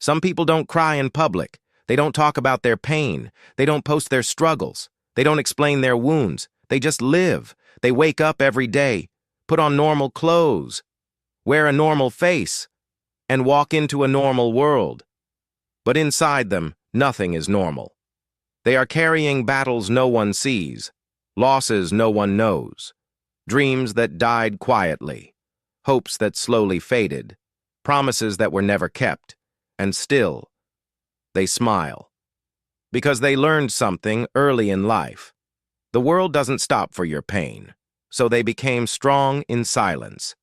Some people don't cry in public. They don't talk about their pain. They don't post their struggles. They don't explain their wounds. They just live. They wake up every day, put on normal clothes, wear a normal face, and walk into a normal world. But inside them, nothing is normal. They are carrying battles no one sees, losses no one knows, dreams that died quietly, hopes that slowly faded, promises that were never kept, and still, they smile. Because they learned something early in life. The world doesn't stop for your pain, so they became strong in silence.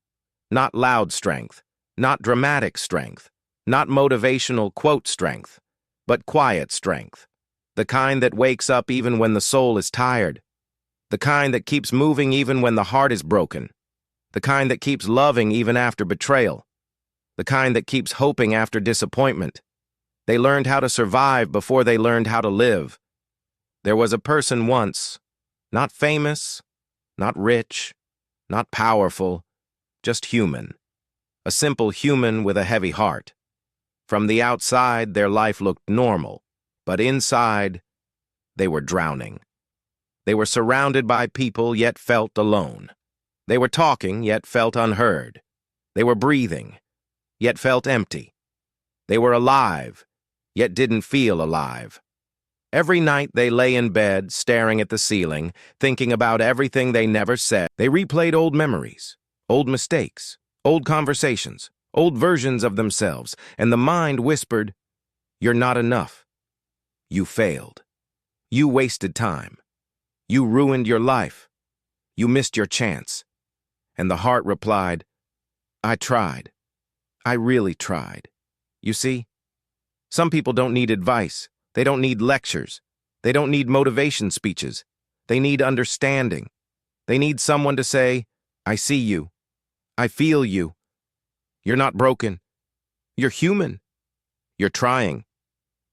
Not loud strength, not dramatic strength, not motivational quote strength, but quiet strength. The kind that wakes up even when the soul is tired. The kind that keeps moving even when the heart is broken. The kind that keeps loving even after betrayal. The kind that keeps hoping after disappointment. They learned how to survive before they learned how to live. There was a person once, not famous, not rich, not powerful, just human. A simple human with a heavy heart. From the outside, their life looked normal, but inside, they were drowning. They were surrounded by people, yet felt alone. They were talking, yet felt unheard. They were breathing, yet felt empty. They were alive, yet didn't feel alive. Every night they lay in bed, staring at the ceiling, thinking about everything they never said. They replayed old memories, old mistakes, old conversations, old versions of themselves, and the mind whispered, "You're not enough. You failed. You wasted time. You ruined your life. You missed your chance." And the heart replied, "I tried. I really tried." You see, some people don't need advice. They don't need lectures. They don't need motivation speeches. They need understanding. They need someone to say, "I see you. I feel you. You're not broken. You're human. You're trying.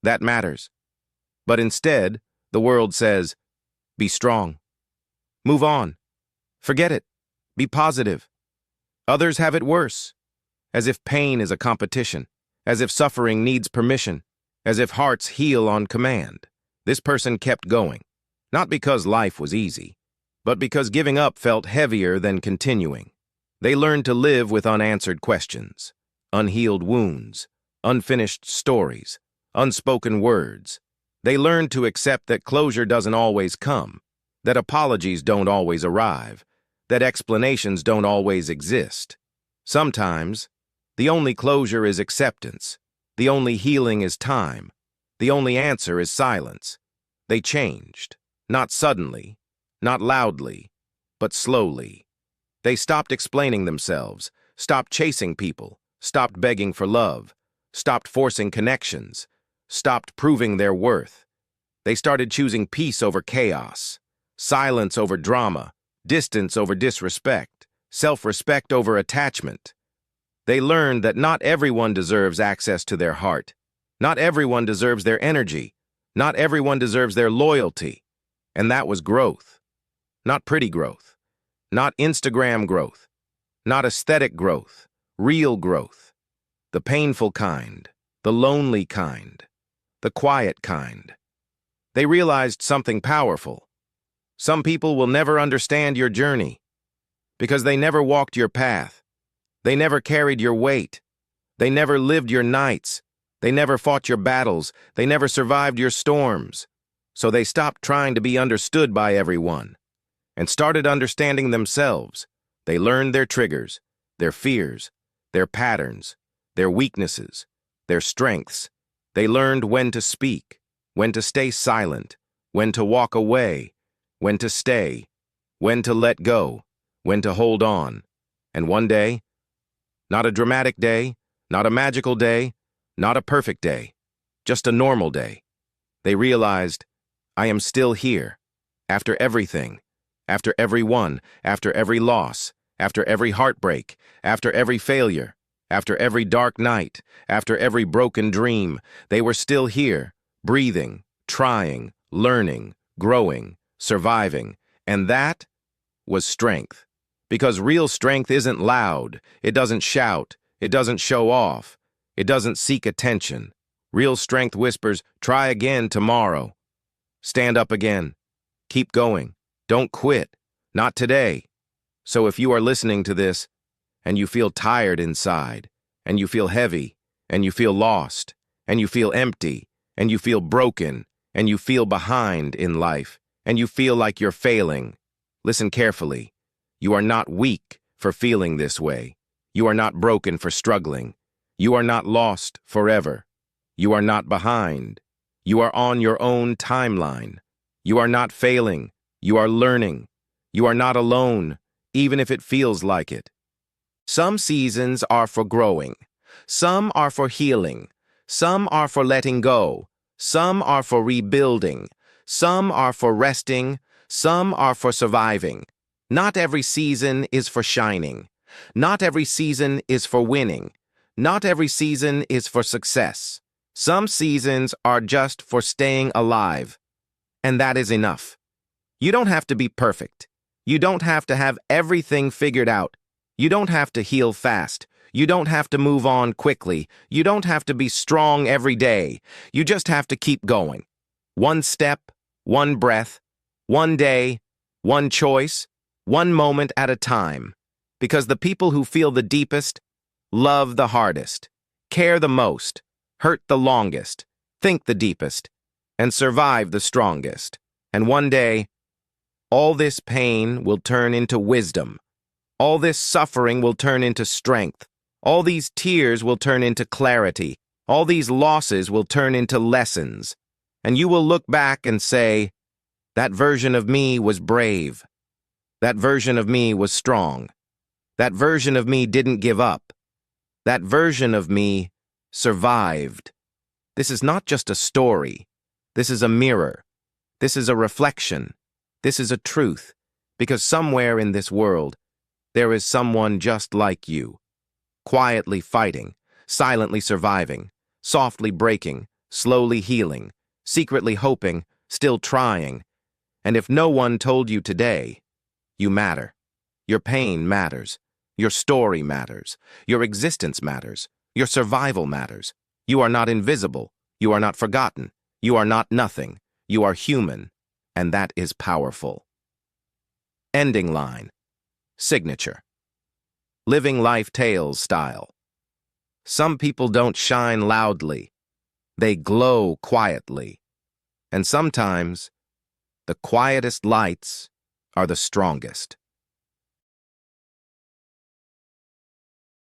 That matters." But instead, the world says, "Be strong. Move on. Forget it. Be positive." Others have it worse, as if pain is a competition, as if suffering needs permission, as if hearts heal on command. This person kept going, not because life was easy, but because giving up felt heavier than continuing. They learned to live with unanswered questions, unhealed wounds, unfinished stories, unspoken words. They learned to accept that closure doesn't always come, that apologies don't always arrive, that explanations don't always exist. Sometimes, the only closure is acceptance. The only healing is time. The only answer is silence. They changed, not suddenly, not loudly, but slowly. They stopped explaining themselves, stopped chasing people, stopped begging for love, stopped forcing connections, stopped proving their worth. They started choosing peace over chaos, silence over drama, distance over disrespect, self-respect over attachment. They learned that not everyone deserves access to their heart. Not everyone deserves their energy. Not everyone deserves their loyalty. And that was growth. Not pretty growth. Not Instagram growth. Not aesthetic growth. Real growth. The painful kind. The lonely kind. The quiet kind. They realized something powerful. Some people will never understand your journey because they never walked your path. They never carried your weight. They never lived your nights. They never fought your battles. They never survived your storms. So they stopped trying to be understood by everyone and started understanding themselves. They learned their triggers, their fears, their patterns, their weaknesses, their strengths. They learned when to speak, when to stay silent, when to walk away, when to stay, when to let go, when to hold on. And one day, not a dramatic day, not a magical day, not a perfect day, just a normal day, they realized, I am still here, after everything, after everyone, after every loss, after every heartbreak, after every failure, after every dark night, after every broken dream. They were still here, breathing, trying, learning, growing, surviving, and that was strength. Because real strength isn't loud, it doesn't shout, it doesn't show off. It doesn't seek attention. Real strength whispers, try again tomorrow. Stand up again. Keep going. Don't quit. Not today. So if you are listening to this, and you feel tired inside, and you feel heavy, and you feel lost, and you feel empty, and you feel broken, and you feel behind in life, and you feel like you're failing, listen carefully. You are not weak for feeling this way. You are not broken for struggling. You are not lost forever. You are not behind. You are on your own timeline. You are not failing. You are learning. You are not alone, even if it feels like it. Some seasons are for growing. Some are for healing. Some are for letting go. Some are for rebuilding. Some are for resting. Some are for surviving. Not every season is for shining. Not every season is for winning. Not every season is for success. Some seasons are just for staying alive. And that is enough. You don't have to be perfect. You don't have to have everything figured out. You don't have to heal fast. You don't have to move on quickly. You don't have to be strong every day. You just have to keep going. One step, one breath, one day, one choice, one moment at a time. Because the people who feel the deepest, love the hardest, care the most, hurt the longest, think the deepest, and survive the strongest. And one day, all this pain will turn into wisdom. All this suffering will turn into strength. All these tears will turn into clarity. All these losses will turn into lessons. And you will look back and say, that version of me was brave. That version of me was strong. That version of me didn't give up. That version of me survived. This is not just a story. This is a mirror. This is a reflection. This is a truth. Because somewhere in this world, there is someone just like you, quietly fighting, silently surviving, softly breaking, slowly healing, secretly hoping, still trying. And if no one told you today, you matter. Your pain matters. Your story matters. Your existence matters. Your survival matters. You are not invisible. You are not forgotten. You are not nothing. You are human. And that is powerful. Ending line. Signature. Living life tales style. Some people don't shine loudly. They glow quietly. And sometimes, the quietest lights are the strongest.